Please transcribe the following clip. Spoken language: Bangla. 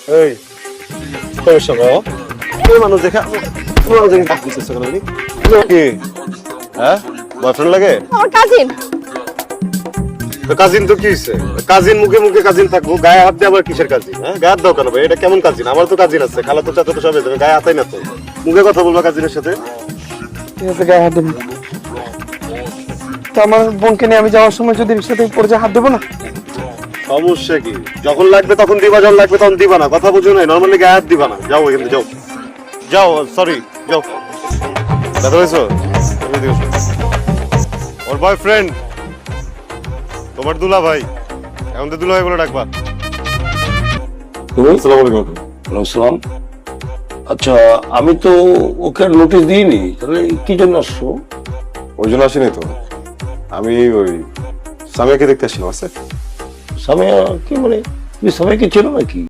এই সমস্যা কো এই মানুষ দেখা মানুষ দেখে কাজ করতেছ কেন কি হ্যাঁ বয়ফ্রেন্ড লাগে আমার কাজিন। তো কাজিন তো কি হইছে কাজিন মুখে মুখে কাজিন থাকবো গায়ে হাত দিয়ে আবার কিসের কাজিন হ্যাঁ গায়ে হাত দাও কেন ভাই এটা কেমন কাজিন আমার তো কাজিন আছে খালা তো চাচা তো সব আছে গায়ে হাতাই না তো মুখে কথা বলবা কাজিনের সাথে ঠিক আছে গায়ে হাত দেবো তো আমার বোনকে নিয়ে আমি যাওয়ার সময় যদি সাথে পড়ে হাত দেবো না সমস্যা কি যখন লাগবে তখন দিবা যখন লাগবে তখন দিবা না কথা বুঝো না নরমালি গায়ে হাত দিবা না যাও এখান থেকে যাও যাও সরি যাও দাদা হয়েছো ওর বয়ফ্রেন্ড তোমার দুলা ভাই এখন তো দুলা ভাই বলে ডাকবা আসসালামু আলাইকুম সালাম। আচ্ছা আমি তো ওকে নোটিশ দিইনি, তাহলে কি জন্য আসছো? ওই জন্য আসিনি তো আমি ওই সামিয়াকে দেখতে আসছিলাম আছে সামিয়া কি মানে তুমি সামিয়াকে চেনো নাকি?